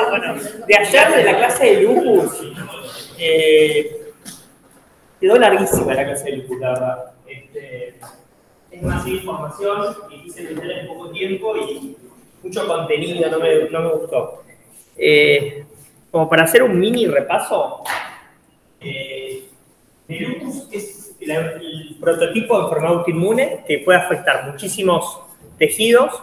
Bueno, de ayer de la clase de lupus, quedó larguísima la clase de lupus, la verdad. Es demasiada información, difícil de entender en poco tiempo y mucho contenido, no me gustó. Como para hacer un mini repaso, el lupus es el prototipo de enfermedad autoinmune que puede afectar muchísimos tejidos.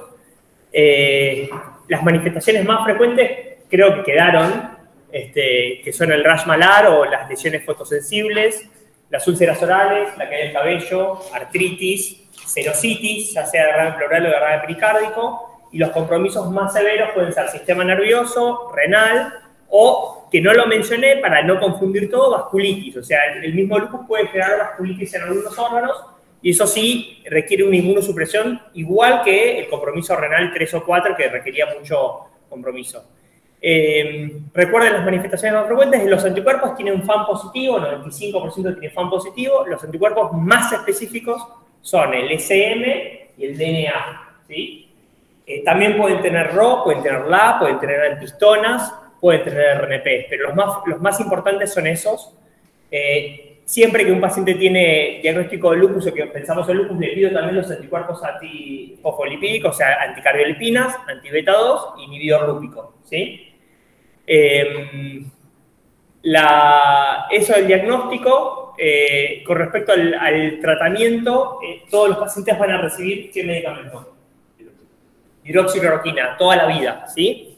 Las manifestaciones más frecuentes creo que quedaron, que son el rash malar o las lesiones fotosensibles, las úlceras orales, la caída del cabello, artritis, serositis, ya sea derrame pleural o derrame pericárdico, y los compromisos más severos pueden ser sistema nervioso, renal, o, que no lo mencioné para no confundir todo, vasculitis. O sea, el mismo lupus puede generar vasculitis en algunos órganos, y eso sí requiere una inmunosupresión, igual que el compromiso renal 3 o 4, que requería mucho compromiso. Recuerden las manifestaciones más frecuentes, los anticuerpos tienen un FAM positivo, el 95% tiene FAM positivo, los anticuerpos más específicos son el SM y el DNA, ¿sí? También pueden tener RO, pueden tener LA, pueden tener antihistonas, pueden tener RNP, pero los más importantes son esos. Siempre que un paciente tiene diagnóstico de lupus o que pensamos en lupus, le pido también los anticuerpos antifosfolipídicos, o sea, anticardiolipinas, anti-beta 2, inhibidor lúpico, ¿sí? Eso del diagnóstico, con respecto al tratamiento, todos los pacientes van a recibir ¿qué medicamento? Hidroxicloroquina, toda la vida, ¿sí?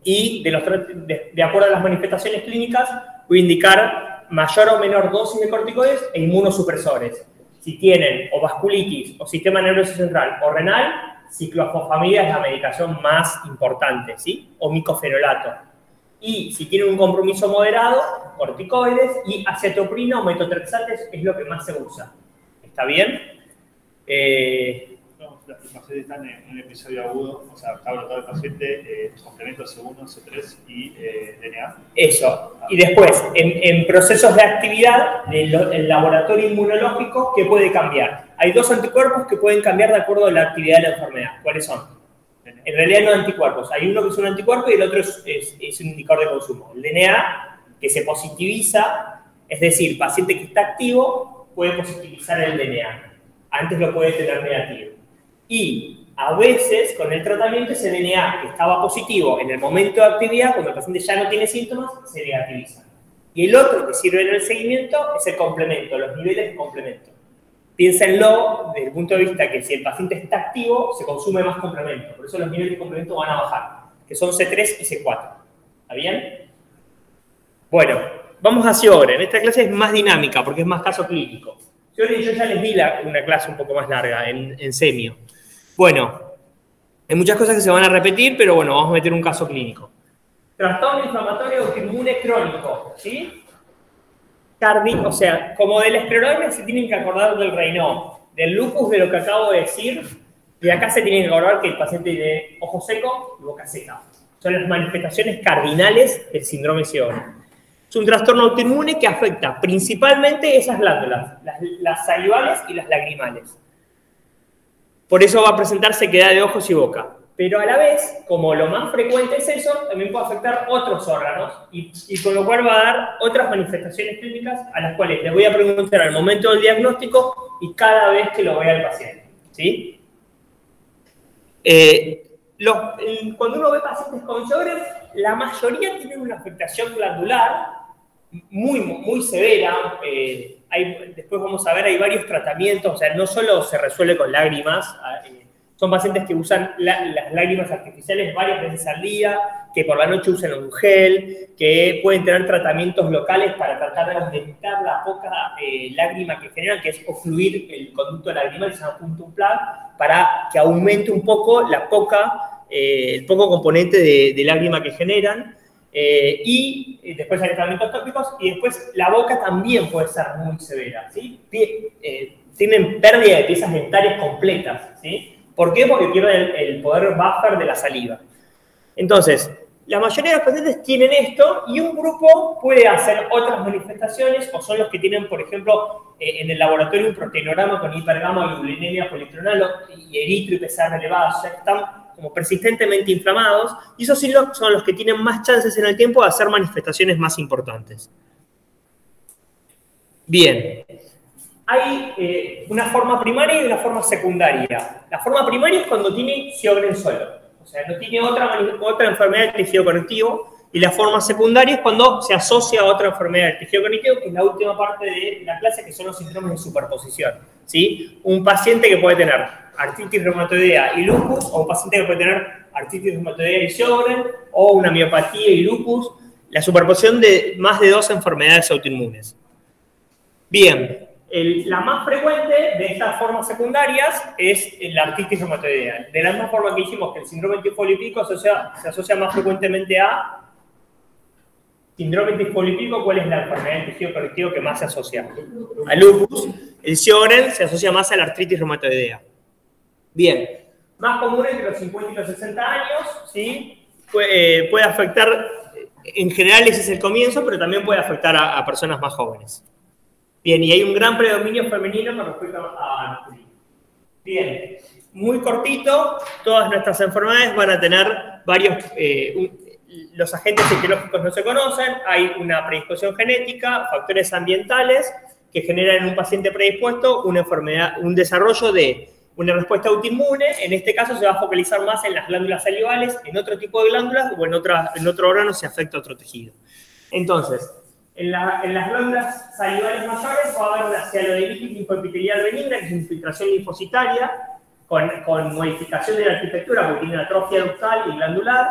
Y de acuerdo a las manifestaciones clínicas, voy a indicar mayor o menor dosis de corticoides e inmunosupresores. Si tienen o vasculitis, o sistema nervioso central, o renal, ciclofosfamida es la medicación más importante, ¿sí? O micofenolato. Y si tienen un compromiso moderado, corticoides, y acetoprina o metotrexato es lo que más se usa. ¿Está bien? No, las pacientes están en un episodio agudo, o sea, está brotado el paciente, complemento C1, C3 y DNA. Eso. Y después, en procesos de actividad, el laboratorio inmunológico, ¿qué puede cambiar? Hay dos anticuerpos que pueden cambiar de acuerdo a la actividad de la enfermedad. ¿Cuáles son? En realidad no anticuerpos. Hay uno que es un anticuerpo y el otro es un indicador de consumo. El DNA, que se positiviza, es decir, paciente que está activo puede positivizar el DNA. Antes lo puede tener negativo. Y a veces, con el tratamiento, ese DNA que estaba positivo en el momento de actividad, cuando el paciente ya no tiene síntomas, se negativiza. Y el otro que sirve en el seguimiento es el complemento, los niveles de complemento. Piénsenlo desde el punto de vista que si el paciente está activo, se consume más complemento. Por eso los niveles de complemento van a bajar, que son C3 y C4. ¿Está bien? Bueno, vamos a Sjögren. Esta clase es más dinámica porque es más caso clínico. Sjögren, yo ya les di una clase un poco más larga en semio. Bueno, hay muchas cosas que se van a repetir, pero bueno, vamos a meter un caso clínico. Trastorno inflamatorio autoinmune crónico, ¿sí? O sea, como del esclerodermia se tienen que acordar del Raynaud, del lupus, de lo que acabo de decir, y acá se tienen que acordar que el paciente tiene ojo seco y boca seca. Son las manifestaciones cardinales del síndrome de Sjögren. Es un trastorno autoinmune que afecta principalmente esas glándulas, las salivales y las lagrimales. Por eso va a presentar sequedad de ojos y boca. Pero a la vez, como lo más frecuente es eso, también puede afectar otros órganos y con lo cual va a dar otras manifestaciones clínicas a las cuales les voy a preguntar al momento del diagnóstico y cada vez que lo vea el paciente, ¿sí? Cuando uno ve pacientes con Sjögren, la mayoría tienen una afectación glandular muy severa. Después vamos a ver, hay varios tratamientos, o sea, no solo se resuelve con lágrimas, son pacientes que usan las lágrimas artificiales varias veces al día, que por la noche usan un gel, que pueden tener tratamientos locales para tratar de aumentar la poca lágrima que generan, que es ofluir el conducto lagrimal, se llama puntum plug, para que aumente un poco el poco componente de lágrima que generan. Y después hay tratamientos tópicos y después la boca también puede ser muy severa, ¿sí? Tienen pérdida de piezas dentarias completas, ¿sí? ¿Por qué? Porque pierden el poder buffer de la saliva. Entonces, la mayoría de los pacientes tienen esto y un grupo puede hacer otras manifestaciones o son los que tienen, por ejemplo, en el laboratorio un proteinograma con hipergamma, globulinemia, policlonal y eritro y PCR elevados, ya están como persistentemente inflamados, y esos sí son los que tienen más chances en el tiempo de hacer manifestaciones más importantes. Bien. Hay una forma primaria y una forma secundaria. La forma primaria es cuando tiene Sjögren solo, o sea, no tiene otra enfermedad del tejido conectivo, y la forma secundaria es cuando se asocia a otra enfermedad del tejido conectivo, que es la última parte de la clase, que son los síndromes de superposición, ¿sí? Un paciente que puede tener artritis reumatoidea y lupus, o un paciente que puede tener artritis reumatoidea y Sjögren, o una miopatía y lupus, la superposición de más de 2 enfermedades autoinmunes. Bien. La más frecuente de estas formas secundarias es la artritis reumatoidea. De la misma forma que dijimos que el síndrome tifolípico se asocia más frecuentemente a síndrome tifolípico. ¿Cuál es la enfermedad del tejido conectivo que más se asocia? Al lupus. El Sjögren se asocia más a la artritis reumatoidea. Bien. Más común entre los 50 y los 60 años, ¿sí? Puede afectar, en general ese es el comienzo, pero también puede afectar a personas más jóvenes. Bien, y hay un gran predominio femenino con respecto a masculino. Bien, muy cortito, todas nuestras enfermedades van a tener varios, los agentes etiológicos no se conocen, hay una predisposición genética, factores ambientales que generan en un paciente predispuesto una enfermedad, un desarrollo de una respuesta autoinmune. En este caso se va a focalizar más en las glándulas salivales, en otro tipo de glándulas o en otro órgano si afecta a otro tejido. Entonces, en las glándulas salivales mayores va a haber una cianodelitis linfoepitelial benigna, que es infiltración linfocitaria, con modificación de la arquitectura, porque tiene atrofia ductal y glandular.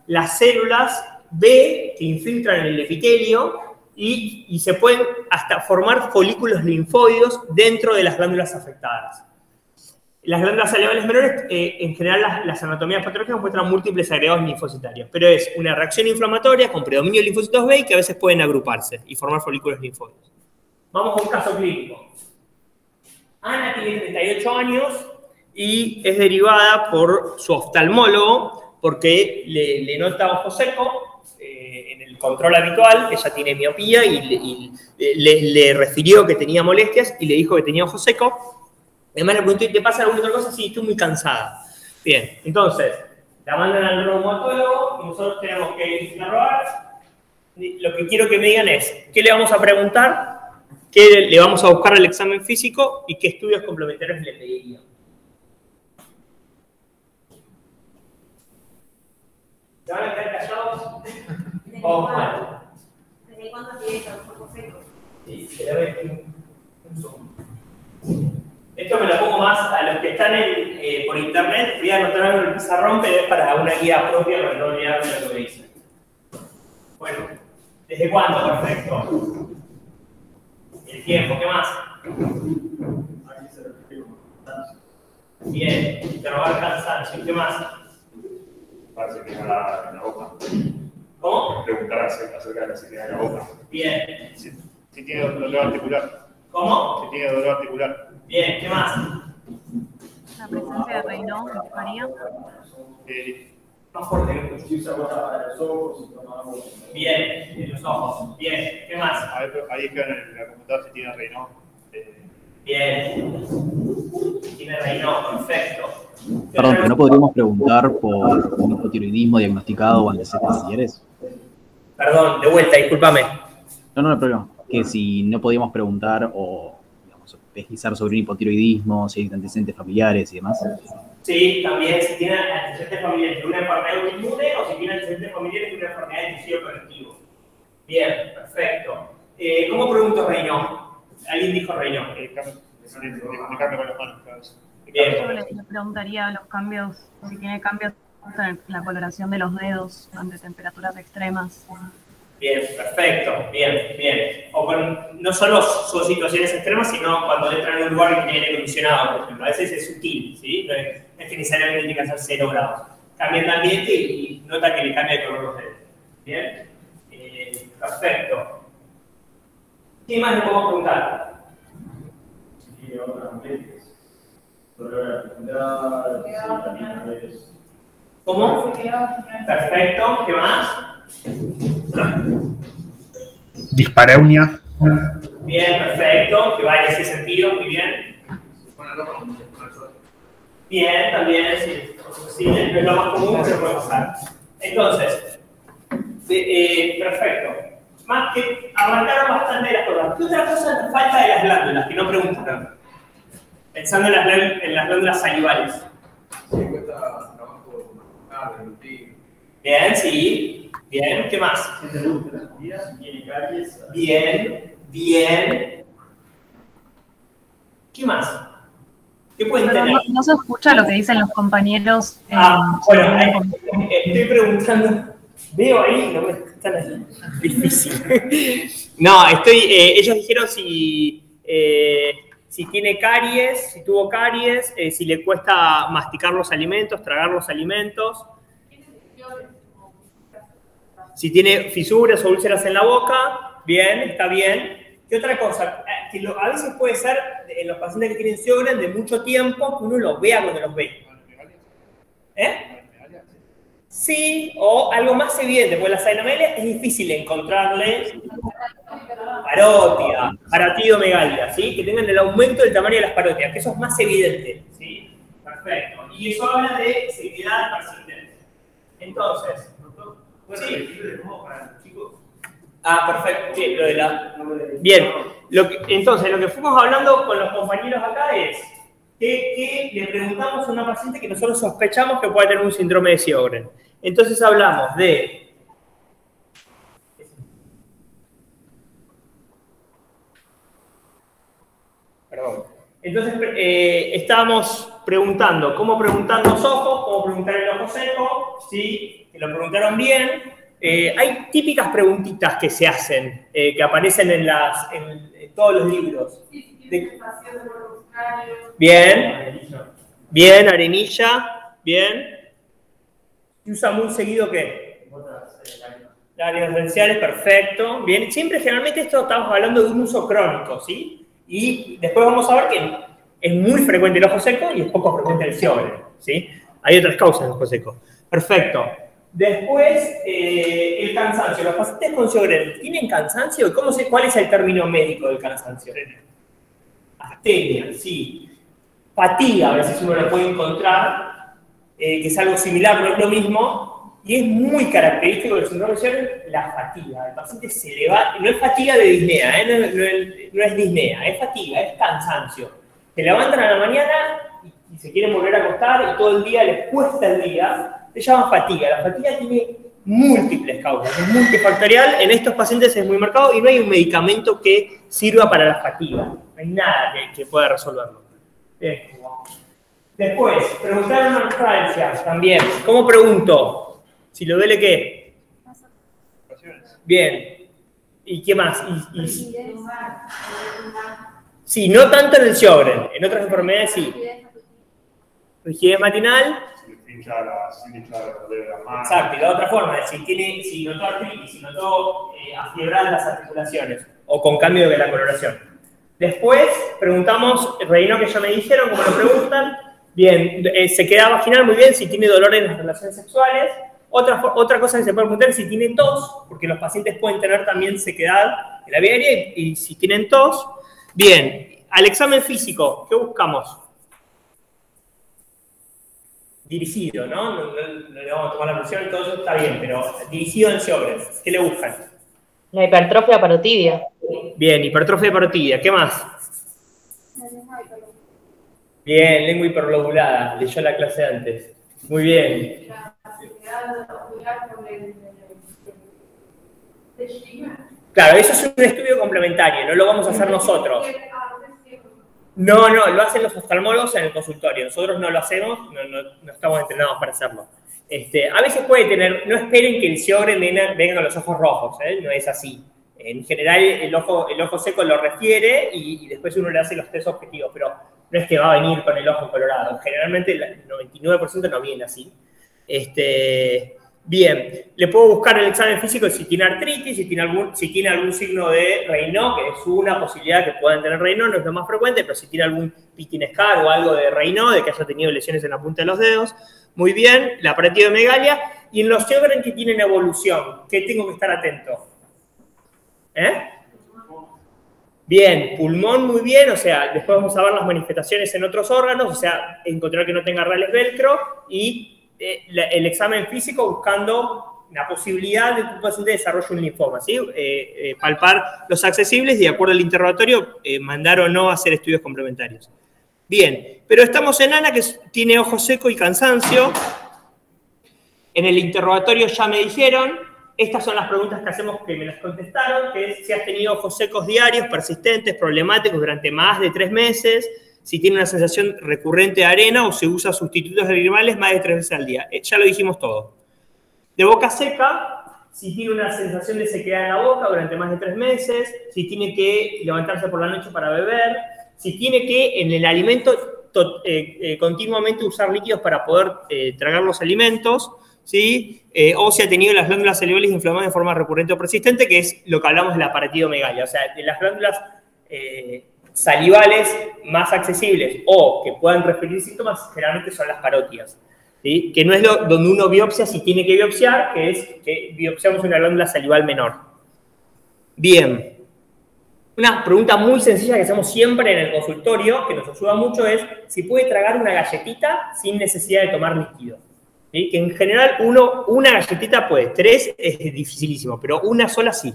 Las células B que infiltran en el epitelio y se pueden hasta formar folículos linfóidos dentro de las glándulas afectadas. Las glándulas salivales menores, en general las anatomías patológicas muestran múltiples agregados linfocitarios, pero es una reacción inflamatoria con predominio de linfocitos B que a veces pueden agruparse y formar folículos linfóidos. Vamos a un caso clínico. Ana tiene 38 años y es derivada por su oftalmólogo porque le nota ojo seco en el control habitual. Ella tiene miopía y le refirió que tenía molestias y le dijo que tenía ojo seco. Además le pregunté, ¿te pasa alguna otra cosa? Sí, estoy muy cansada. Bien, entonces, la mandan al reumatólogo y nosotros tenemos que interrogar. Lo que quiero que me digan es, ¿qué le vamos a preguntar? ¿Qué le vamos a buscar al examen físico? ¿Y qué estudios complementarios le pediría? ¿Se van a quedar callados? Vamos mal. ¿Desde cuándo tiene el ojo seco? Sí, se la ve un segundo. Esto me lo pongo más a los que están por internet. Voy a anotar algo en el pizarrón, pero es para una guía propia para no olvidarme lo que dicen. Bueno, ¿desde cuándo? Perfecto. El tiempo, ¿qué más? Bien, interrogar cansancio, ¿qué más? Parece que en la boca. ¿Cómo? Preguntar acerca de la sequedad de la boca. Bien. Si tiene dolor articular. ¿Cómo? Si tiene dolor articular. Bien, ¿qué más? La presencia de Raynaud, María. Más fuerte. Bien, en los ojos. Bien, ¿qué más? Ahí es que en la computadora si tiene Raynaud. Bien. Tiene Raynaud, perfecto. Perdón, ¿pero no podríamos preguntar por un hipotiroidismo diagnosticado o antecedentes familiares? Perdón, de vuelta, discúlpame. No hay problema. Que si no podíamos preguntar o digamos, pesquisar sobre un hipotiroidismo, si hay antecedentes familiares y demás. Sí, también si tiene antecedentes familiares de una enfermedad autoinmune o si tiene antecedentes familiares de una enfermedad de tejido conectivo. Bien, perfecto. ¿Cómo pregunto Raynaud? ¿Alguien dijo Raynaud? De cambio con las manos. Bien. Yo le preguntaría los cambios, si tiene cambios en la coloración de los dedos ante temperaturas extremas. Bien, perfecto, bien. O con no solo sus situaciones extremas, sino cuando entran en un lugar que tiene aire acondicionado, por ejemplo. A veces es sutil, ¿sí? No es que necesariamente tiene que hacer 0 grados. Cambia el ambiente y nota que le cambia el color los dedos. Bien, perfecto. ¿Qué más le podemos preguntar? ¿Cómo? Perfecto, ¿qué más? Dispareunia. Bien, perfecto, que va en ese sentido, muy bien. Bien, también, sí, Sí, no es lo más común que se puede pasar. Entonces, perfecto. Más que abarcaron bastante las cosas. ¿Qué otra cosa nos falta de las glándulas? Que no preguntaron. Pensando en las glándulas salivales. Bien, sí. Bien, ¿qué más? Bien, bien. ¿Qué más? ¿Qué pueden Pero tener? no se escucha lo que dicen los compañeros. Bueno, estoy preguntando. Veo ahí, no me están ahí. Difícil. No, ellos dijeron si tiene caries, si tuvo caries, si le cuesta masticar los alimentos, tragar los alimentos. Si tiene fisuras o úlceras en la boca, bien, está bien. ¿Qué otra cosa? Que a veces puede ser en los pacientes que tienen Sjögren de mucho tiempo, que uno los vea cuando los ve. Sí, o algo más evidente, porque la sainomelia es difícil encontrarle parótida, paratidomegalia, ¿sí? Que tengan el aumento del tamaño de las parótidas, que eso es más evidente, ¿sí? Perfecto. Y eso habla de sequedad persistente. Entonces, sí. Perfecto. Sí, lo de la... Bien. Entonces, lo que fuimos hablando con los compañeros acá es que le preguntamos a una paciente que nosotros sospechamos que puede tener un síndrome de Sjögren. Entonces hablamos de... Perdón. Entonces estábamos preguntando cómo preguntar los ojos, cómo preguntar el ojo seco, ¿sí? Que lo preguntaron bien. Hay típicas preguntitas que se hacen, que aparecen en todos los libros. Bien. Bien, arenilla. Bien. ¿Se usa muy seguido qué? Lágrimas esenciales, perfecto. Bien, siempre generalmente esto estamos hablando de un uso crónico, ¿sí? Y después vamos a ver que es muy frecuente el ojo seco y es poco frecuente el Sjögren, ¿sí? Hay otras causas del ojo seco. Perfecto. Después, el cansancio. ¿Los pacientes con Sjögren tienen cansancio? ¿Cuál es el término médico del cansancio? Astenia, sí. Fatiga, a veces uno lo puede encontrar, que es algo similar, no es lo mismo, y es muy característico del síndrome de Sjögren la fatiga. El paciente se le va, no es fatiga de disnea, no es disnea, es fatiga, es cansancio. Se levantan a la mañana y se quieren volver a acostar y todo el día les cuesta el día, se llama fatiga. La fatiga tiene múltiples causas, es multifactorial, en estos pacientes es muy marcado y no hay un medicamento que sirva para la fatiga, no hay nada que pueda resolverlo. Bien. Después, preguntar una referencia también. ¿Cómo pregunto? Si lo duele, ¿qué? Bien. ¿Y qué más? Sí, no tanto en el Sjögren, en otras enfermedades sí. Rigidez matinal. Exacto, y la otra forma es si notó artritis, si notó afiebrada las articulaciones o con cambio de la coloración. Después preguntamos, Raynaud, que ya me dijeron, como lo preguntan. Bien, sequedad vaginal, muy bien, si tiene dolor en las relaciones sexuales. Otra cosa que se puede preguntar es si tiene tos, porque los pacientes pueden tener también sequedad en la vía aérea y si tienen tos. Bien, al examen físico, ¿qué buscamos? Dirigido, ¿no? No le vamos a tomar la presión y todo eso está bien, pero dirigido en Sjögren, ¿qué le buscan? La hipertrofia parotidia. Bien, hipertrofia parotidia, ¿qué más? Bien, lengua hiperlobulada, leyó la clase antes. Muy bien. Claro, eso es un estudio complementario, no lo vamos a hacer nosotros. No, lo hacen los oftalmólogos en el consultorio. Nosotros no lo hacemos, no estamos entrenados para hacerlo. A veces puede tener, no esperen que el Sjögren venga con los ojos rojos, no es así. En general, el ojo seco lo refiere y después uno le hace los test objetivos, pero no es que va a venir con el ojo colorado. Generalmente el 99% no viene así. Bien, le puedo buscar el examen físico si tiene artritis, si tiene algún signo de Raynaud, que es una posibilidad que puedan tener Raynaud, no es lo más frecuente, pero si tiene algún pitting scar o algo de Raynaud, de que haya tenido lesiones en la punta de los dedos. Muy bien, la paratidomegalia. Y en los Sjögren que tienen evolución, ¿qué tengo que estar atento? Bien, pulmón muy bien, o sea, después vamos a ver las manifestaciones en otros órganos, o sea, encontrar que no tenga rales velcro y el examen físico buscando la posibilidad de que un paciente desarrolle un linfoma, ¿sí? Palpar los accesibles y de acuerdo al interrogatorio mandar o no a hacer estudios complementarios. Bien, pero estamos en Ana, que tiene ojo seco y cansancio. En el interrogatorio ya me dijeron, estas son las preguntas que hacemos que me las contestaron, que es si has tenido ojos secos diarios, persistentes, problemáticos durante más de 3 meses, si tiene una sensación recurrente de arena o si usa sustitutos lacrimales más de 3 veces al día. Ya lo dijimos todo. De boca seca, si tiene una sensación de sequedad en la boca durante más de 3 meses, si tiene que levantarse por la noche para beber, si tiene que en el alimento continuamente usar líquidos para poder tragar los alimentos, ¿sí? O si ha tenido las glándulas salivales inflamadas de forma recurrente o persistente, que es lo que hablamos de la paratidomegalia, o sea, de las glándulas salivales más accesibles o que puedan referir síntomas, generalmente son las parótidas, ¿sí? Que no es donde uno biopsia si tiene que biopsiar, que es que biopsiamos una glándula salival menor. Bien. Una pregunta muy sencilla que hacemos siempre en el consultorio, que nos ayuda mucho, es si puede tragar una galletita sin necesidad de tomar líquido. ¿Sí? Que en general una galletita puede, 3 es dificilísimo, pero una sola sí.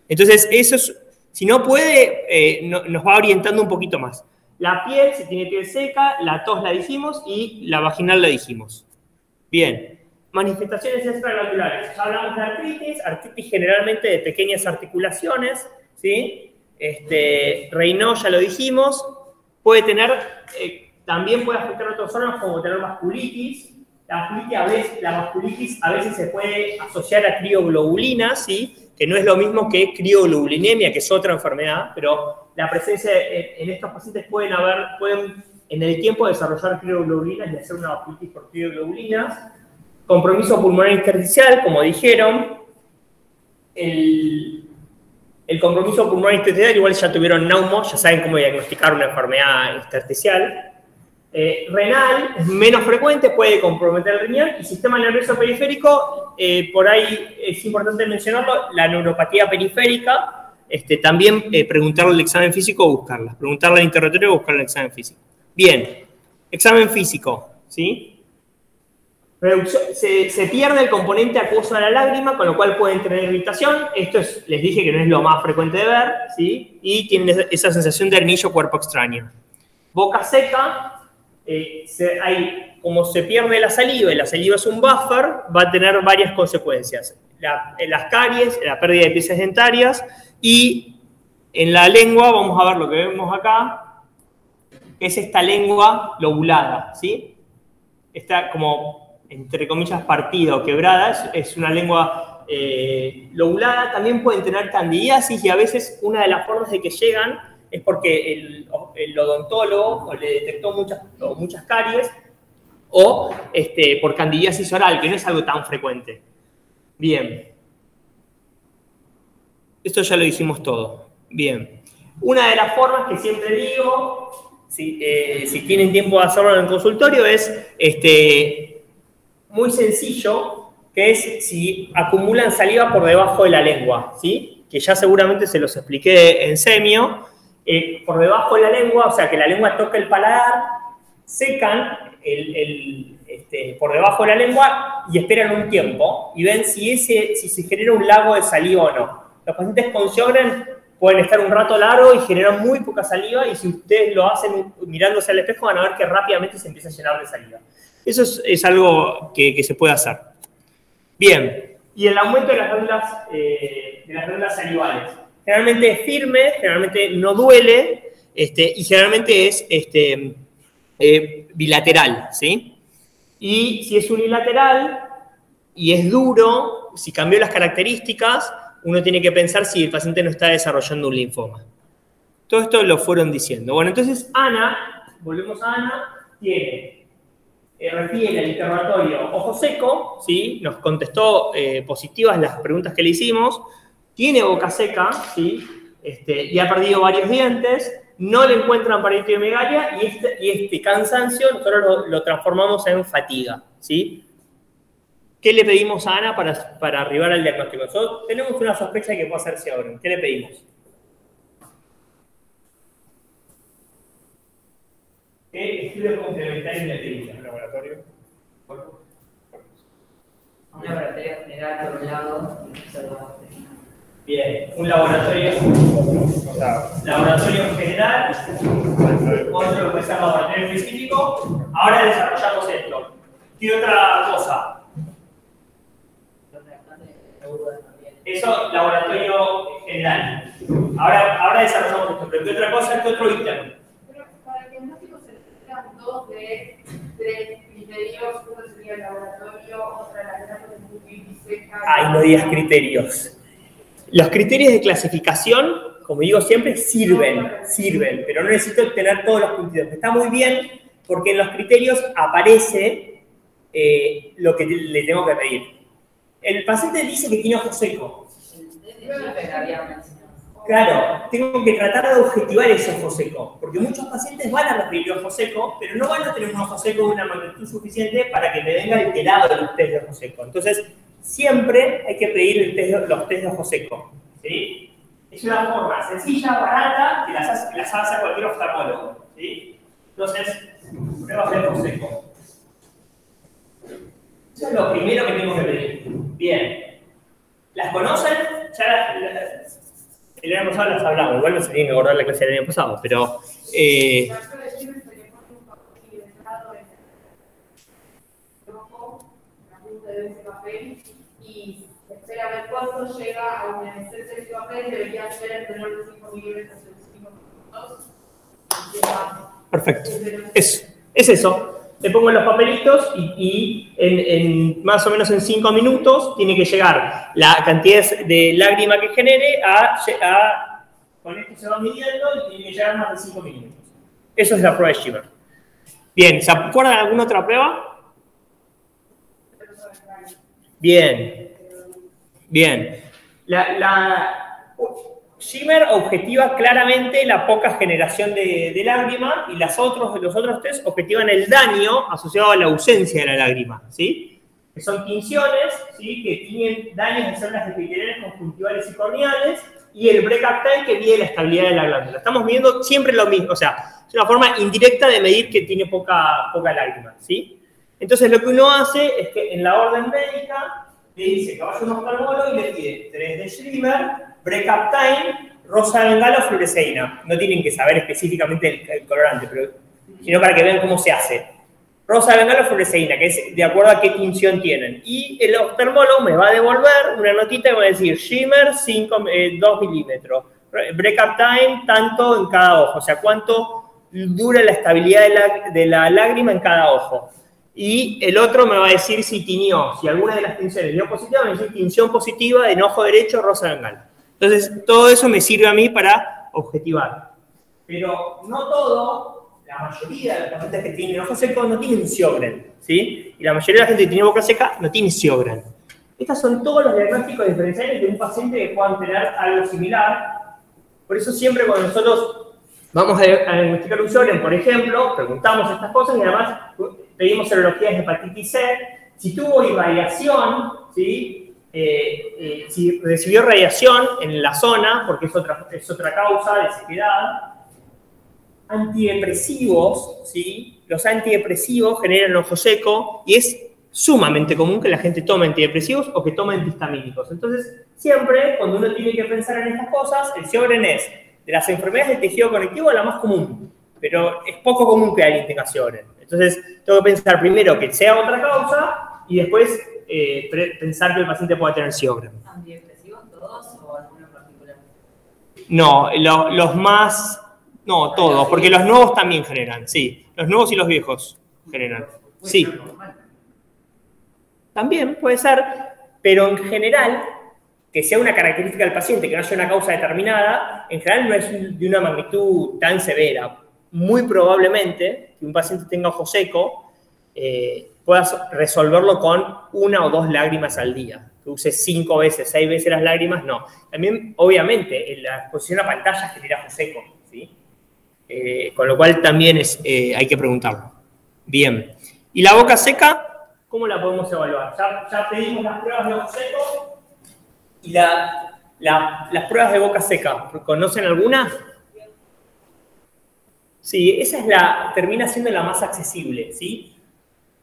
Entonces, eso es, si no puede, nos va orientando un poquito más. La piel, si tiene piel seca, la tos la dijimos y la vaginal la dijimos. Bien. Manifestaciones extraglandulares. Ya hablamos de artritis generalmente de pequeñas articulaciones, ¿sí? Raynaud ya lo dijimos. Puede tener, también puede afectar a otros órganos como tener vasculitis. La vasculitis a veces se puede asociar a crioglobulina, ¿sí? Que no es lo mismo que crioglobulinemia, que es otra enfermedad, pero la presencia en estos pacientes pueden en el tiempo desarrollar crioglobulinas y hacer una vasculitis por crioglobulinas. Compromiso pulmonar intersticial, como dijeron. El compromiso pulmonar intersticial, igual ya tuvieron neumo, ya saben cómo diagnosticar una enfermedad intersticial. Renal es menos frecuente, puede comprometer el riñón. Y sistema nervioso periférico, por ahí es importante mencionarlo, la neuropatía periférica, también preguntarle el examen físico o buscarla. Preguntarle al interrogatorio o buscarle el examen físico. Bien, examen físico, ¿sí? Se pierde el componente acuoso de la lágrima, con lo cual pueden tener irritación. Esto les dije que no es lo más frecuente de ver, ¿sí? Y tienen esa sensación de hernillo cuerpo extraño. Boca seca. Como se pierde la saliva y la saliva es un buffer, va a tener varias consecuencias. Las caries, la pérdida de piezas dentarias y en la lengua, vamos a ver lo que vemos acá, que es esta lengua lobulada, ¿sí? Está como, entre comillas, partida o quebrada, es una lengua lobulada. También pueden tener candidiasis y a veces una de las formas de que llegan es porque el odontólogo le detectó muchas caries o por candidiasis oral, que no es algo tan frecuente. Bien. Esto ya lo dijimos todo. Bien. Una de las formas que siempre digo, si tienen tiempo de hacerlo en el consultorio, es muy sencillo, que es si acumulan saliva por debajo de la lengua, ¿sí? Que ya seguramente se los expliqué en semio. Por debajo de la lengua, o sea, que la lengua toque el paladar, secan por debajo de la lengua y esperan un tiempo y ven si se genera un lago de saliva o no. Los pacientes con Sjögren pueden estar un rato largo y generan muy poca saliva y si ustedes lo hacen mirándose al espejo van a ver que rápidamente se empieza a llenar de saliva. Eso es algo que se puede hacer. Bien, y el aumento de las glándulas salivales. Generalmente es firme, generalmente no duele y generalmente es bilateral, ¿sí? Y si es unilateral y es duro, si cambió las características, uno tiene que pensar si el paciente no está desarrollando un linfoma. Todo esto lo fueron diciendo. Bueno, entonces Ana, volvemos a Ana, refiere al interrogatorio ojo seco, ¿sí? Nos contestó positivas las preguntas que le hicimos. Tiene boca seca, ¿sí? Y ha perdido varios dientes, no le encuentran paratidomegalia y este cansancio nosotros lo transformamos en fatiga, ¿sí? ¿Qué le pedimos a Ana para arribar al diagnóstico? Nosotros tenemos una sospecha de que puede ser Sjögren. ¿Qué le pedimos? ¿Qué estudios complementarios le pedimos? ¿El laboratorio? Un laboratorio general por un lado y observador. Bien, un laboratorio general, otro que se llama laboratorio específico. Ahora desarrollamos esto. ¿Qué otra cosa? Eso, laboratorio general. Ahora desarrollamos esto, pero ¿qué otra cosa? ¿Qué otro ítem? Pero para el diagnóstico se necesitan 2 de 3 criterios. Uno sería el laboratorio, otra la grasa de multipliceca. Ay, no digas criterios. Los criterios de clasificación, como digo siempre, sirven, pero no necesito tener todos los puntitos. Está muy bien porque en los criterios aparece lo que le tengo que pedir. El paciente dice que tiene ojo seco. Claro, tengo que tratar de objetivar ese ojo seco, porque muchos pacientes van a referir ojo seco, pero no van a tener un ojo seco de una magnitud suficiente para que me venga alterado el test de ojo seco. Entonces, siempre hay que pedir los test de ojo seco, ¿sí? Es una forma sencilla, barata, que las hace cualquier oftalmólogo, ¿sí? Entonces, pruebas de ojo seco. Eso es lo primero que tengo que pedir. Bien. ¿Las conocen? Ya el año pasado las hablamos. Igual no se tienen que acordar la clase del año pasado, pero... Y espera ver cuánto llega a una necesidad de papel, debería ser el menor de 5 milímetros en 5 minutos. Perfecto. Es eso. Le pongo los papelitos y en más o menos en 5 minutos tiene que llegar la cantidad de lágrima que genere con esto se va midiendo y tiene que llegar más de 5 milímetros. Eso es la prueba de Schimmer. Bien, ¿se acuerdan de alguna otra prueba? Bien. Schimmer objetiva claramente la poca generación de lágrima y los otros test objetivan el daño asociado a la ausencia de la lágrima, ¿sí? Que son tinciones, ¿sí? Que tienen daños de células epiteliales conjuntivales y corneales y el break-up time que mide la estabilidad de la glándula. Estamos midiendo siempre lo mismo, o sea, es una forma indirecta de medir que tiene poca lágrima, ¿sí? Entonces lo que uno hace es que en la orden médica le dice que vaya a un oftalmólogo y le pide 3 de Schimmer, break-up time, rosa de bengala o fluoresceína. No tienen que saber específicamente el colorante, sino para que vean cómo se hace. Rosa de bengala o fluoresceína, que es de acuerdo a qué tinción tienen. Y el oftalmólogo me va a devolver una notita y va a decir Schimmer 2 milímetros, break-up time tanto en cada ojo, o sea, cuánto dura la estabilidad de la lágrima en cada ojo. Y el otro me va a decir si tinió, si alguna de las tinciones dio positiva, me va a decir tinción positiva en ojo derecho, rosa de bengala. Entonces, todo eso me sirve a mí para objetivar. Pero no todo, la mayoría de los pacientes que tienen ojo seco no tienen Sjögren, ¿sí? Y la mayoría de la gente que tiene boca seca no tiene Sjögren. Estos son todos los diagnósticos diferenciales de un paciente que puedan tener algo similar. Por eso siempre cuando nosotros vamos a diagnosticar un Sjögren, por ejemplo, preguntamos estas cosas y además pedimos serologías de hepatitis C. Si tuvo irradiación, ¿sí? Si recibió radiación en la zona, porque es otra causa de sequedad. Antidepresivos, ¿sí? Los antidepresivos generan ojo seco y es sumamente común que la gente tome antidepresivos o que tome antihistamínicos. Entonces, siempre cuando uno tiene que pensar en estas cosas, el Sjögren es de las enfermedades de tejido conectivo la más común, pero es poco común que alguien tenga Sjögren. Entonces, tengo que pensar primero que sea otra causa y después pensar que el paciente pueda tener Sjögren. ¿Antidepresivos todos o alguno en particular? No, los más... No, todos, porque los nuevos también generan, sí. Los nuevos y los viejos generan. Sí. También puede ser, pero en general, que sea una característica del paciente, que no haya una causa determinada, en general no es de una magnitud tan severa. Muy probablemente que un paciente tenga ojo seco puedas resolverlo con 1 o 2 lágrimas al día. Que uses 5 veces, 6 veces las lágrimas, no. También, obviamente, la exposición a pantalla genera ojo seco, ¿sí? Con lo cual también hay que preguntarlo. Bien. ¿Y la boca seca? ¿Cómo la podemos evaluar? Ya pedimos las pruebas de ojo seco y las pruebas de boca seca. ¿Conocen alguna? Sí, esa es termina siendo la más accesible, ¿sí?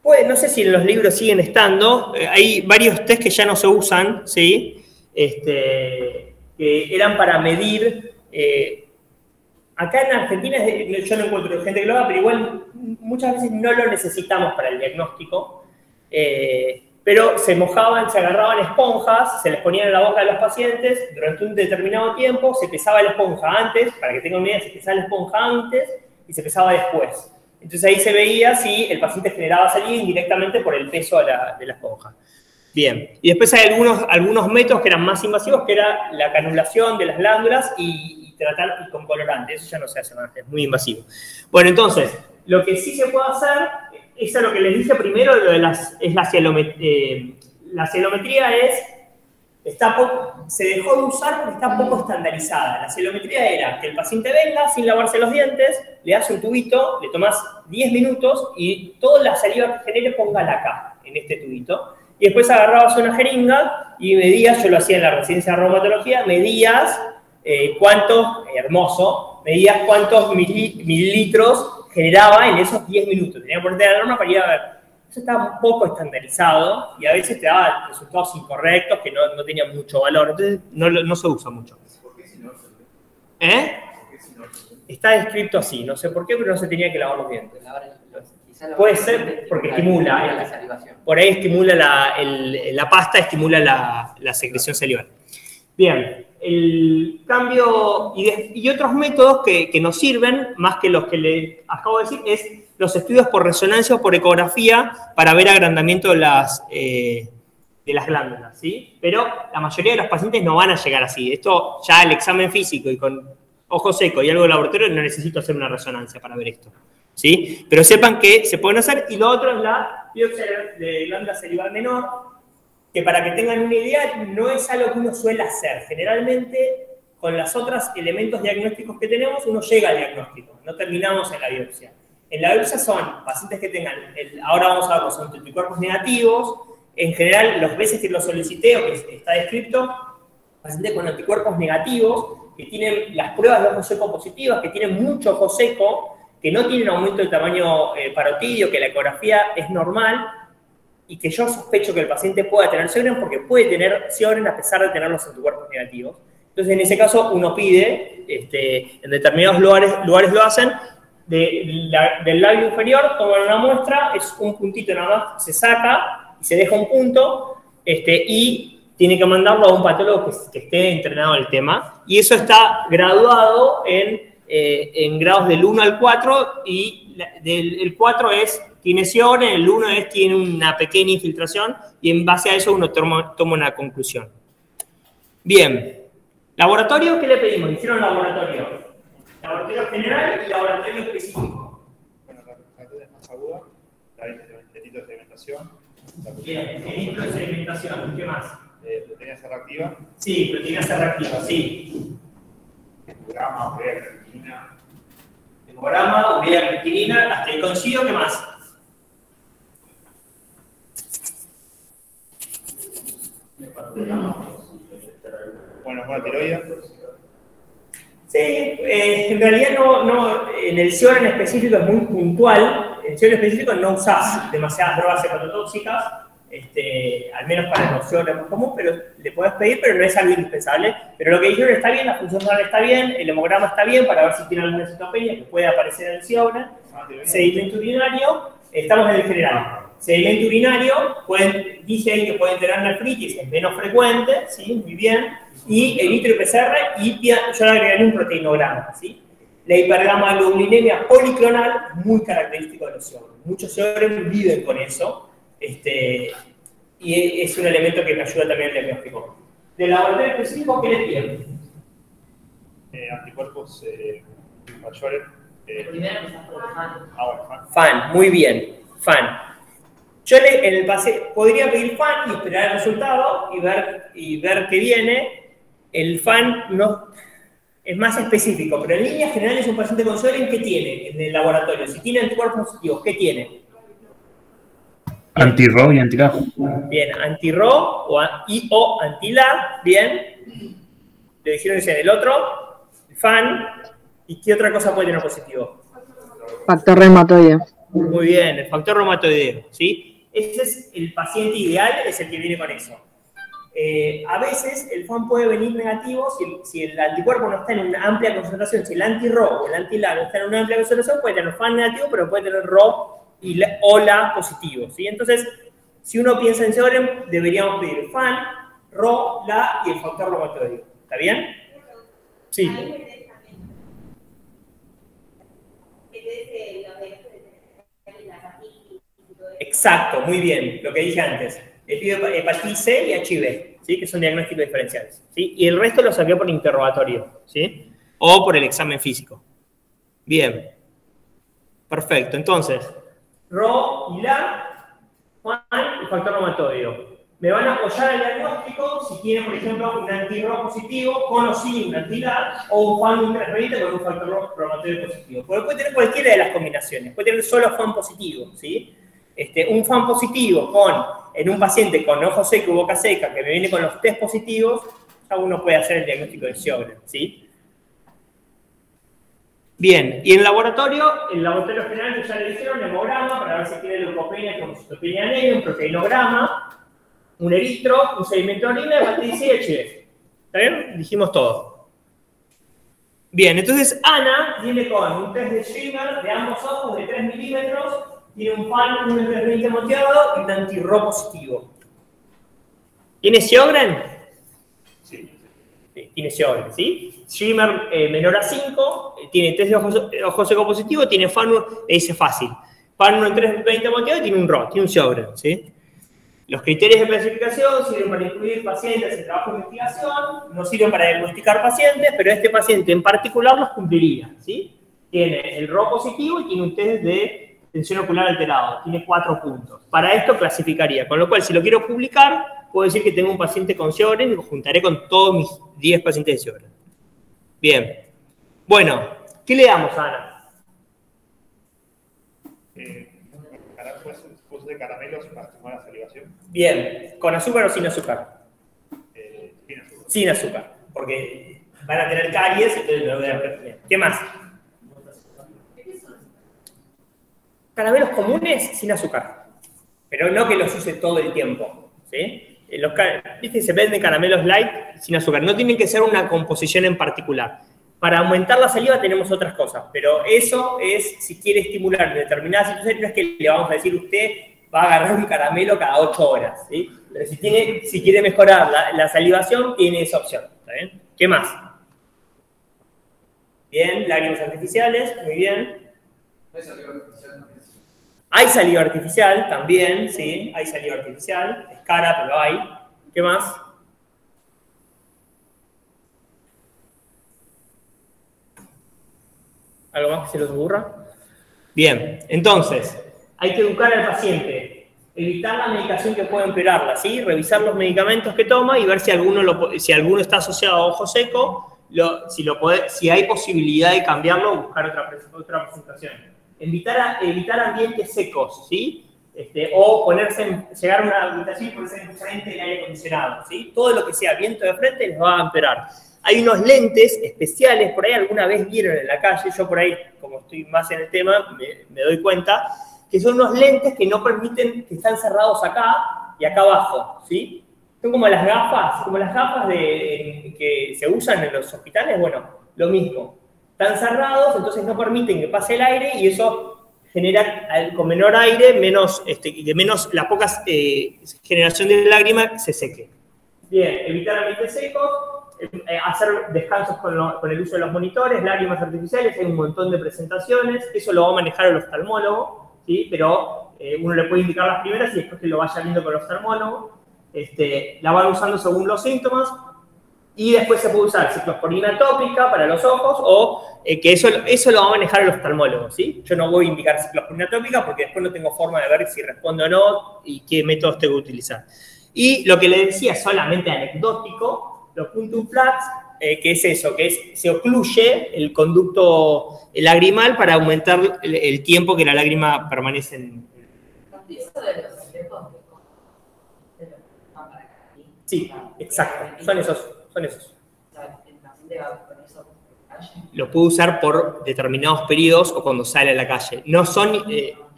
Pues, no sé si en los libros siguen estando. Hay varios test que ya no se usan, ¿sí? Que eran para medir. Acá en Argentina yo no encuentro gente que lo haga, pero igual muchas veces no lo necesitamos para el diagnóstico. Pero se mojaban, se agarraban esponjas, se les ponían en la boca de los pacientes durante un determinado tiempo, se pesaba la esponja antes, para que tengan una idea, se pesaba la esponja antes y se pesaba después. Entonces ahí se veía si el paciente generaba saliva indirectamente por el peso de la esponja. Bien, y después hay algunos métodos que eran más invasivos, que era la canulación de las glándulas y tratar con colorante. Eso ya no se hace más, es muy invasivo. Bueno, entonces, lo que sí se puede hacer, eso es lo que les dije primero, lo de es la cielometría. La cielometría se dejó de usar porque está poco estandarizada. La cielometría era que el paciente venga sin lavarse los dientes, le das un tubito, le tomás 10 minutos y toda la saliva que genere póngala acá, en este tubito. Y después agarrabas una jeringa y medías, yo lo hacía en la residencia de reumatología, medías medías cuántos mililitros generaba en esos 10 minutos. Tenía que ponerte la norma para ir a ver. Eso estaba un poco estandarizado y a veces te daba resultados incorrectos que no tenían mucho valor. Entonces no se usa mucho. ¿Por qué si no? Está descrito así, no sé por qué, pero no se tenía que lavar los dientes. Puede ser porque estimula la salivación. Por ahí estimula la pasta, estimula la secreción salival. Bien, el cambio y otros métodos que nos sirven, más que los que les acabo de decir, es los estudios por resonancia o por ecografía para ver agrandamiento de las glándulas, ¿sí? Pero la mayoría de los pacientes no van a llegar así. Esto ya el examen físico y con ojo seco y algo de laboratorio no necesito hacer una resonancia para ver esto, ¿sí? Pero sepan que se pueden hacer. Y lo otro es la biopsia de glándula salival menor, que para que tengan una idea no es algo que uno suele hacer. Generalmente con los otros elementos diagnósticos que tenemos uno llega al diagnóstico, no terminamos en la biopsia. En la biopsia son pacientes que tengan, ahora vamos a ver, son anticuerpos negativos. En general, las veces que lo solicité o que está descrito, pacientes con anticuerpos negativos, que tienen las pruebas de ojo seco positivas, que tienen mucho ojo seco, que no tienen aumento del tamaño parotidio, que la ecografía es normal, y que yo sospecho que el paciente pueda tener Sjögren porque puede tener Sjögren a pesar de tener los anticuerpos negativos. Entonces, en ese caso, uno pide, en determinados lugares lo hacen, del labio inferior, toman una muestra, es un puntito nada más, se saca y se deja un punto, y tiene que mandarlo a un patólogo que esté entrenado en el tema, y eso está graduado en grados del 1 al 4, y el 4 tiene Sjögren, el 1 tiene una pequeña infiltración, y en base a eso uno toma una conclusión. Bien, laboratorio, ¿qué le pedimos? Hicieron laboratorio general y laboratorio específico. Bueno, la es más aguda, el litro de sedimentación. Bien, el litro de sedimentación, ¿qué más? Proteína C reactiva. Sí, proteína C reactiva, sí. Hemograma, urea, creatinina. Hemograma, urea, creatinina, hasta el concido, ¿qué más? Bueno, tiroides. Sí, en realidad en el Sjögren específico es muy puntual. En el Sjögren específico no usás demasiadas drogas hepatotóxicas, al menos para los Sjögren más común, pero le podés pedir, pero no es algo indispensable. Pero lo que dijeron está bien, la función renal está bien, el hemograma está bien para ver si tiene alguna citopenia que puede aparecer en el Sjögren. Sedimento urinario, estamos en el general. Sedimento urinario, dije ahí que pueden tener nefritis, es menos frecuente, ¿sí? Muy bien. Y el nitro PCR, y yo le agregaría un proteinograma, ¿sí? La hipergamaglobulinemia policlonal, muy característico de los Sjögren. Muchos Sjögren viven con eso, y es un elemento que me ayuda también en el diagnóstico. Del laboratorio específico, ¿qué les piden? Anticuerpos mayores. Primero empezás por FAN. FAN, muy bien, FAN. Yo en el pase podría pedir FAN y esperar el resultado y ver qué viene. El FAN es más específico, pero en líneas generales un paciente con Sjögren, ¿qué tiene en el laboratorio? Si tiene anticuerpos positivos, ¿qué tiene? Anti-RO y anti-LA. Bien, anti-RO o anti-LA, bien. Le dijeron que el otro, el FAN, ¿y qué otra cosa puede tener positivo? Factor reumatoide. Muy bien, el factor reumatoideo, ¿sí? Ese es el paciente ideal, es el que viene con eso. A veces el FAN puede venir negativo si el anticuerpo no está en una amplia concentración. Si el anti-RO o el anti-LA no está en una amplia concentración, puede tener FAN negativo, pero puede tener RO o LA positivo, ¿sí? Entonces, si uno piensa en Sjögren, deberíamos pedir FAN, RO, LA y el factor reumatoideo. ¿Está bien? Sí. Exacto, muy bien, lo que dije antes. Hepatitis C y HIV, ¿sí? Que son diagnósticos diferenciales, ¿sí? Y el resto lo saqué por interrogatorio, ¿sí? O por el examen físico. Bien. Perfecto, entonces, RO y LA, FAN y factor reumatoideo. Me van a apoyar el diagnóstico si tienen, por ejemplo, un anti-RO positivo con o sin un anti-LA, o un FAN un 320 con un factor reumatoideo positivo. Porque puede tener cualquiera de las combinaciones, puede tener solo FAN positivo, ¿sí? Un FAN positivo en un paciente con ojo seco y boca seca que me viene con los test positivos, ya uno puede hacer el diagnóstico de Sjögren, ¿sí? Bien, y en el laboratorio general que ya le hicieron hemograma para ver si tiene leucopenia con citopenia anemia, un proteinograma, un eritro, un sedimento de orina, hepatitis C y HIV. ¿Está bien? Dijimos todo. Bien, entonces Ana viene con un test de Schirmer de ambos ojos de 3 milímetros, tiene un FAN, un 320 moteado y un anti-RO positivo. ¿Tiene Sjögren? Sí. Tiene Sjögren, ¿sí? Schirmer menor a 5, tiene test de ojo seco positivo, tiene FAN, dice fácil. FAN 1 en 320 moteado y tiene un RO, tiene un Sjögren, ¿sí? Los criterios de clasificación sirven para incluir pacientes en trabajo de investigación, no sirven para diagnosticar pacientes, pero este paciente en particular los cumpliría, ¿sí? Tiene el RO positivo y tiene un test de tensión ocular alterado, tiene 4 puntos. Para esto clasificaría, con lo cual si lo quiero publicar, puedo decir que tengo un paciente con Sjögren y lo juntaré con todos mis 10 pacientes de Sjögren. Bien. Bueno, ¿qué le damos a Ana? Uso de caramelos para estimular la salivación. Bien, ¿con azúcar o sin azúcar? Sin azúcar. Sin azúcar, porque van a tener caries, entonces lo voy a ver. ¿Qué más? Caramelos comunes sin azúcar, pero no que los use todo el tiempo, ¿sí? ¿Viste? Se venden caramelos light sin azúcar, no tienen que ser una composición en particular. Para aumentar la saliva tenemos otras cosas, pero eso es si quiere estimular en determinadas situaciones, no es que le vamos a decir usted va a agarrar un caramelo cada 8 horas, ¿sí? Pero si quiere mejorar la salivación, tiene esa opción, ¿está bien? ¿Qué más? Bien, lágrimas artificiales, muy bien. Hay saliva artificial también, sí, hay saliva artificial, es cara, pero hay. ¿Qué más? ¿Algo más que se les ocurra? Bien, entonces, hay que educar al paciente, evitar la medicación que puede empeorarla, ¿sí? Revisar los medicamentos que toma y ver si alguno está asociado a ojo seco, si hay posibilidad de cambiarlo o buscar otra presentación. Evitar ambientes secos, ¿sí? O llegar a una habitación y ponerse enfrente del aire acondicionado, ¿sí? Todo lo que sea viento de frente les va a empeorar. Hay unos lentes especiales, por ahí alguna vez vieron en la calle, yo por ahí, como estoy más en el tema, me doy cuenta, que son unos lentes que no permiten, que están cerrados acá y acá abajo, ¿sí? Son como las gafas que se usan en los hospitales, bueno, lo mismo. Están cerrados, entonces no permiten que pase el aire y eso genera con menor aire, la poca generación de lágrima se seque. Bien, evitar ambientes secos, hacer descansos con el uso de los monitores, lágrimas artificiales, hay un montón de presentaciones, eso lo va a manejar el oftalmólogo, ¿sí? Pero uno le puede indicar las primeras y después que lo vaya viendo con el oftalmólogo, la van usando según los síntomas. Y después se puede usar ciclosporina tópica para los ojos o que eso lo va a manejar el oftalmólogo, ¿sí? Yo no voy a indicar ciclosporina tópica porque después no tengo forma de ver si responde o no y qué métodos tengo que utilizar. Y lo que le decía solamente anecdótico, los puntum flax, que es eso, se ocluye el conducto lagrimal para aumentar el tiempo que la lágrima permanece en... Sí, exacto, son esos. Lo puede usar por determinados periodos o cuando sale a la calle. No son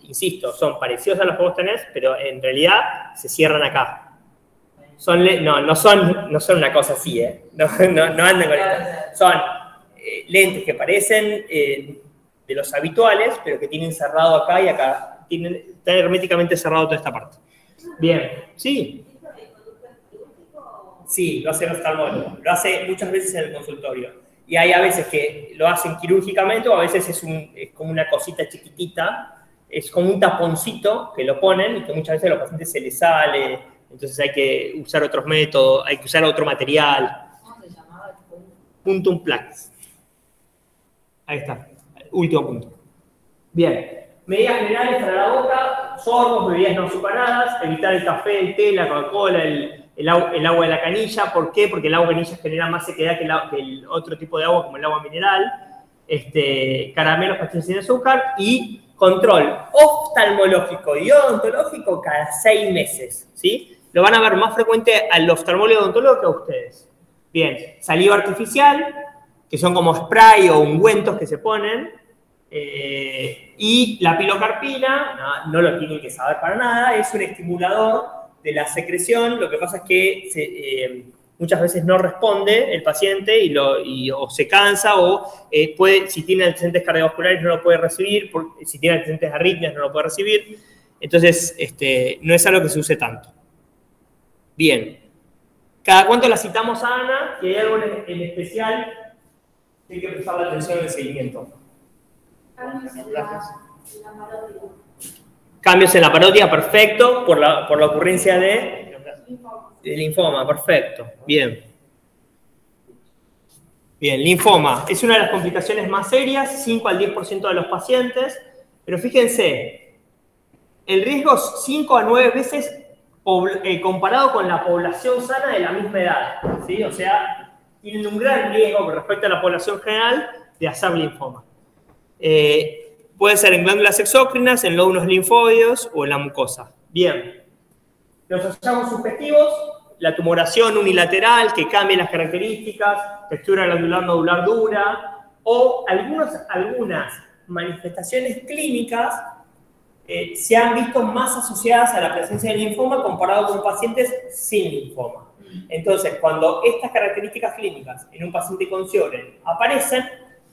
insisto, son parecidos a los que vos tenés, pero en realidad se cierran acá. No son una cosa así, ¿eh? No andan con esto. Son lentes que parecen de los habituales, pero que tienen cerrado acá y acá. Está herméticamente cerrado toda esta parte. Bien, ¿sí? Sí, lo hace el oftalmólogo. Lo hace muchas veces en el consultorio. Y hay a veces que lo hacen quirúrgicamente o a veces es como una cosita chiquitita. Es como un taponcito que lo ponen y que muchas veces a los pacientes se les sale. Entonces hay que usar otros métodos, hay que usar otro material. ¿Cómo se llamaba? Puntum plax. Ahí está. Último punto. Bien. Medidas generales para la boca, sorbos, bebidas no azucaradas, evitar el café, el té, la Coca-Cola, el agua de la canilla. ¿Por qué? Porque el agua de canilla genera más sequedad que el otro tipo de agua, como el agua mineral. Caramelos, pastillas sin azúcar y control oftalmológico y odontológico cada 6 meses, ¿sí? Lo van a ver más frecuente al oftalmólogo y odontólogo que a ustedes. Bien, saliva artificial, que son como spray o ungüentos que se ponen, y la pilocarpina, no lo tienen que saber para nada, es un estimulador de la secreción. Lo que pasa es que muchas veces no responde el paciente o se cansa o si tiene antecedentes cardiovasculares no lo puede recibir, si tiene antecedentes de arritmias no lo puede recibir. Entonces, no es algo que se use tanto. Bien. ¿Cada cuánto la citamos a Ana? Y hay algo en especial que hay que prestar la atención en el seguimiento. Cambios en la parótida, perfecto, por la ocurrencia de linfoma, perfecto. Bien. Bien, linfoma es una de las complicaciones más serias, 5 al 10% de los pacientes, pero fíjense, el riesgo es 5 a 9 veces comparado con la población sana de la misma edad, ¿sí? O sea, tienen un gran riesgo con respecto a la población general de hacer linfoma. Puede ser en glándulas exócrinas, en nódulos linfóides o en la mucosa. Bien. Los hallazgos subjetivos, la tumoración unilateral que cambia las características, textura glandular nodular dura, o algunas manifestaciones clínicas se han visto más asociadas a la presencia de linfoma comparado con pacientes sin linfoma. Entonces, cuando estas características clínicas en un paciente con Sjögren aparecen,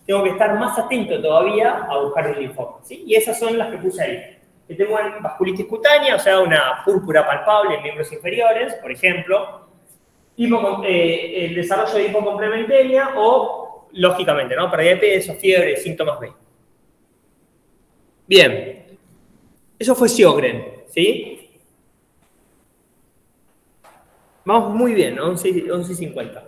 tengo que estar más atento todavía a buscar el linfoma, ¿sí? Y esas son las que puse ahí. Que tengo una vasculitis cutánea, o sea, una púrpura palpable en miembros inferiores, por ejemplo, el desarrollo de hipocomplementemia o, lógicamente, ¿no? Pérdida de peso, fiebre, síntomas B. Bien. Eso fue Sjögren, ¿sí? Vamos muy bien, 11:50.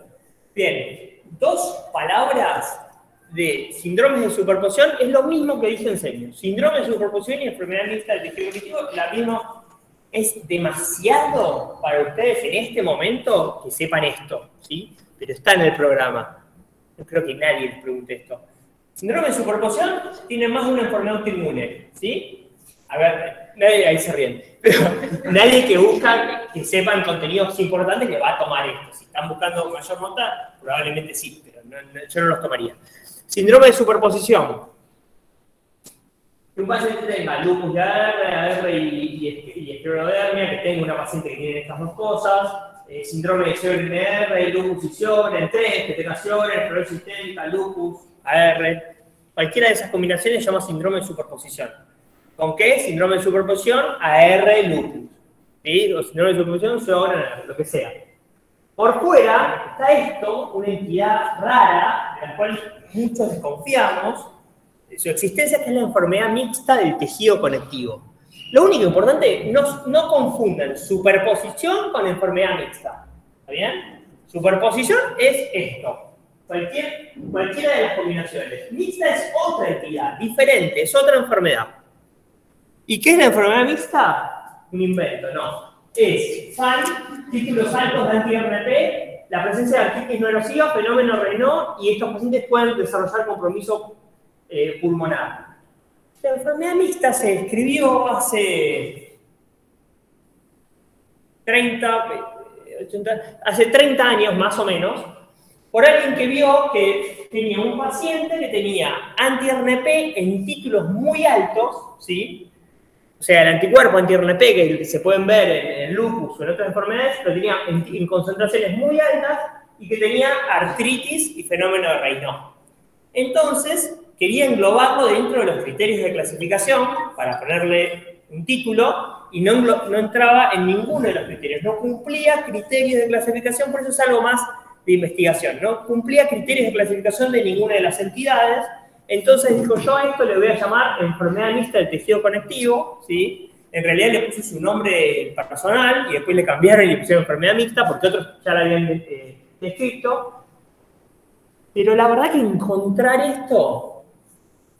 Bien, 2 palabras de síndromes de superposición es lo mismo que dije en serio. Síndrome de superposición y enfermedad mixta del tejido conectivo, la misma. Es demasiado para ustedes en este momento que sepan esto, ¿sí? Pero está en el programa. No creo que nadie les pregunte esto. Síndrome de superposición tiene más de una enfermedad autoinmune, ¿sí? A ver, nadie ahí se ríen. Pero nadie que busca que sepan contenidos importantes le va a tomar esto. Si están buscando mayor nota, probablemente sí, pero yo no los tomaría. Síndrome de superposición. Un paciente tenga lupus de AR y esclerodermia, que tenga una paciente que tiene estas dos cosas, síndrome de Sjögren R, lupus y Sjögren 3, que tenga Sjögren, esclerosis sistémica, lupus, AR. Cualquiera de esas combinaciones se llama síndrome de superposición. ¿Con qué? Síndrome de superposición, AR, lupus. ¿Sí? O síndrome de superposición, Sjögren, lo que sea. Por fuera está esto, una entidad rara, de la cual muchos desconfiamos de su existencia, que es la enfermedad mixta del tejido conectivo. Lo único importante, no confundan superposición con enfermedad mixta. ¿Está bien? Superposición es esto. Cualquiera de las combinaciones. Mixta es otra entidad, diferente, es otra enfermedad. ¿Y qué es la enfermedad mixta? Un invento, no. Es FAN, títulos altos de anti-RNP, la presencia de artritis no erosiva, fenómeno Raynaud, y estos pacientes pueden desarrollar compromiso pulmonar. La enfermedad mixta se describió hace 30 años más o menos, por alguien que vio que tenía un paciente que tenía anti-RNP en títulos muy altos, ¿sí? O sea, el anticuerpo anti-RNP que se pueden ver en el lupus o en otras enfermedades, lo tenía en concentraciones muy altas y que tenía artritis y fenómeno de Raynaud. Entonces, quería englobarlo dentro de los criterios de clasificación para ponerle un título y no entraba en ninguno de los criterios. No cumplía criterios de clasificación, por eso es algo más de investigación. No cumplía criterios de clasificación de ninguna de las entidades. Entonces dijo, yo a esto le voy a llamar enfermedad mixta del tejido conectivo, ¿sí? En realidad le puse su nombre personal y después le cambiaron y le pusieron enfermedad mixta porque otros ya la habían descrito. Pero la verdad que encontrar esto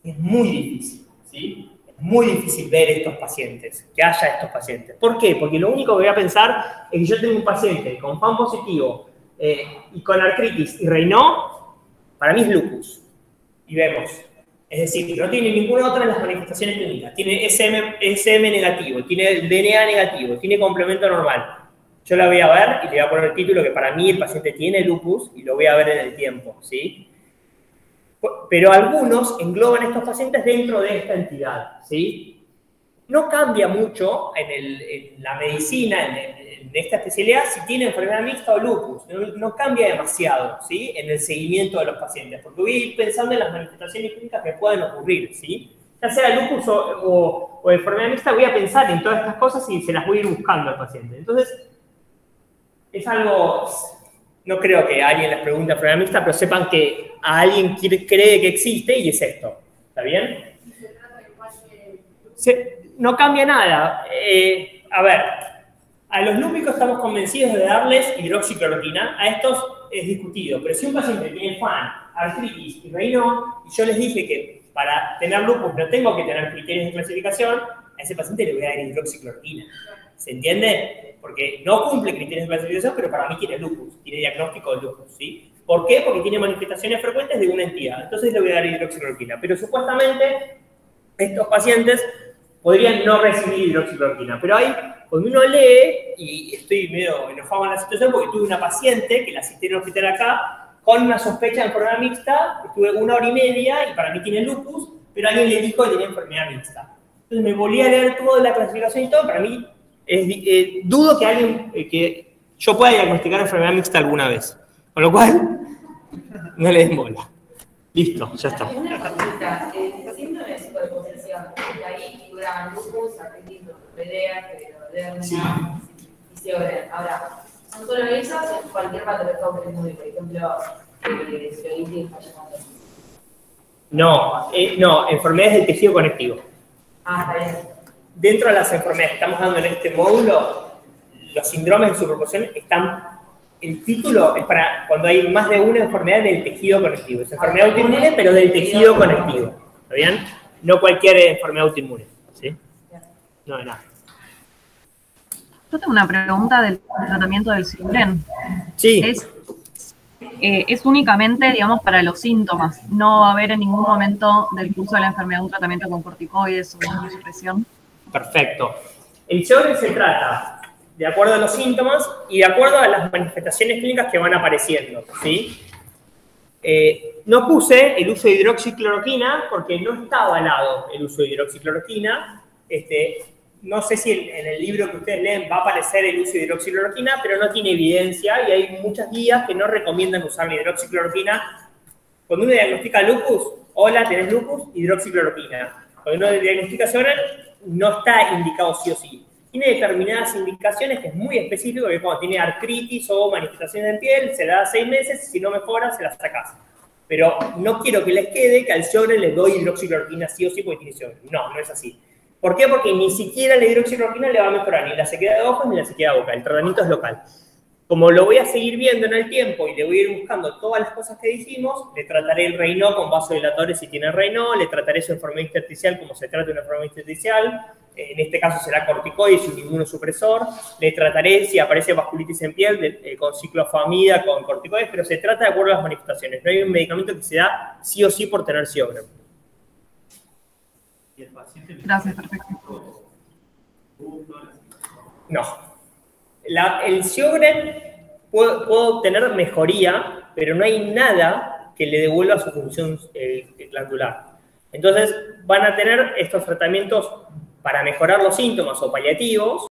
es muy difícil, ¿sí? Es muy difícil ver estos pacientes, que haya estos pacientes. ¿Por qué? Porque lo único que voy a pensar es que yo tengo un paciente con FAM positivo y con artritis y Raynaud, para mí es lupus. Y vemos, es decir, no tiene ninguna otra de las manifestaciones clínicas. Tiene SM negativo, tiene DNA negativo, tiene complemento normal. Yo la voy a ver y le voy a poner el título que para mí el paciente tiene lupus y lo voy a ver en el tiempo, ¿sí? Pero algunos engloban a estos pacientes dentro de esta entidad, ¿sí? No cambia mucho en la medicina, en esta especialidad, si tiene enfermedad mixta o lupus. No cambia demasiado, ¿sí? En el seguimiento de los pacientes, porque voy a ir pensando en las manifestaciones clínicas que pueden ocurrir, ¿sí? Ya sea lupus o enfermedad mixta, voy a pensar en todas estas cosas y se las voy a ir buscando al paciente. Entonces, es algo... No creo que alguien les pregunte enfermedad mixta, pero sepan que a alguien cree que existe y es esto. ¿Está bien? No cambia nada. A ver, a los lúpicos estamos convencidos de darles hidroxicloroquina. A estos es discutido. Pero si un paciente tiene FAN, artritis y Raynaud, y yo les dije que para tener lupus no tengo que tener criterios de clasificación, a ese paciente le voy a dar hidroxicloroquina. ¿Se entiende? Porque no cumple criterios de clasificación, pero para mí tiene lupus, tiene diagnóstico de lupus, ¿sí? ¿Por qué? Porque tiene manifestaciones frecuentes de una entidad. Entonces le voy a dar hidroxicloroquina. Pero supuestamente estos pacientes podrían no recibir hidroxicloroquina. Pero ahí, cuando uno lee, y estoy medio enojado en la situación porque tuve una paciente que la asistí en el hospital acá, con una sospecha de enfermedad mixta, estuve 1 hora y media y para mí tiene lupus, pero alguien le dijo que tenía enfermedad mixta. Entonces me volví a leer toda la clasificación y todo, para mí dudo que alguien, que yo pueda diagnosticar enfermedad mixta alguna vez. Con lo cual, no le den bola. Listo, ya está. Una consulta, el síndrome de superposición, de ahí figuran lupus, artritis, ortopedia, hernia, y Sjögren. Ahora, ¿son solo esas o cualquier patología autoinmune, por ejemplo, esclerosis falleciente? No, enfermedades del tejido conectivo. Ah, está bien. Dentro de las enfermedades que estamos dando en este módulo, los síndromes de superposición están... El título es para cuando hay más de una enfermedad del tejido conectivo. Es enfermedad autoinmune, pero del tejido conectivo. ¿Está bien? No cualquier enfermedad autoinmune. ¿Sí? No, de nada. Yo tengo una pregunta del tratamiento del Sjögren. Sí. Es únicamente, digamos, para los síntomas. No va a haber en ningún momento del curso de la enfermedad un tratamiento con corticoides o inmunosupresión. Perfecto. El Sjögren se trata de acuerdo a los síntomas y de acuerdo a las manifestaciones clínicas que van apareciendo, ¿sí? No puse el uso de hidroxicloroquina porque no está avalado el uso de hidroxicloroquina. No sé si en el libro que ustedes leen va a aparecer el uso de hidroxicloroquina, pero no tiene evidencia y hay muchas guías que no recomiendan usar la hidroxicloroquina. Cuando uno diagnostica lupus, hola, tenés lupus, hidroxicloroquina. Cuando uno diagnostica Sjögren, no está indicado sí o sí. Tiene determinadas indicaciones que es muy específico, que cuando tiene artritis o manifestaciones en piel, se la da 6 meses, si no mejora, se la sacas. Pero no quiero que les quede que al Sjögren les doy hidroxicloroquina sí o sí porque tiene Sjögren. No, no es así. ¿Por qué? Porque ni siquiera la hidroxicloroquina le va a mejorar ni la sequedad de ojos ni la sequedad de boca. El tratamiento es local. Como lo voy a seguir viendo en el tiempo y le voy a ir buscando todas las cosas que dijimos, le trataré el Raynaud con vasodilatores si tiene Raynaud, le trataré su enfermedad intersticial como se trata de una enfermedad intersticial, en este caso será corticoides y un inmunosupresor, le trataré si aparece vasculitis en piel con ciclofamida, con corticoides, pero se trata de acuerdo a las manifestaciones. No hay un medicamento que se da sí o sí por tener Sjögren. Gracias, perfecto. No. El Sjögren puedo tener mejoría, pero no hay nada que le devuelva su función glandular. Entonces van a tener estos tratamientos para mejorar los síntomas o paliativos,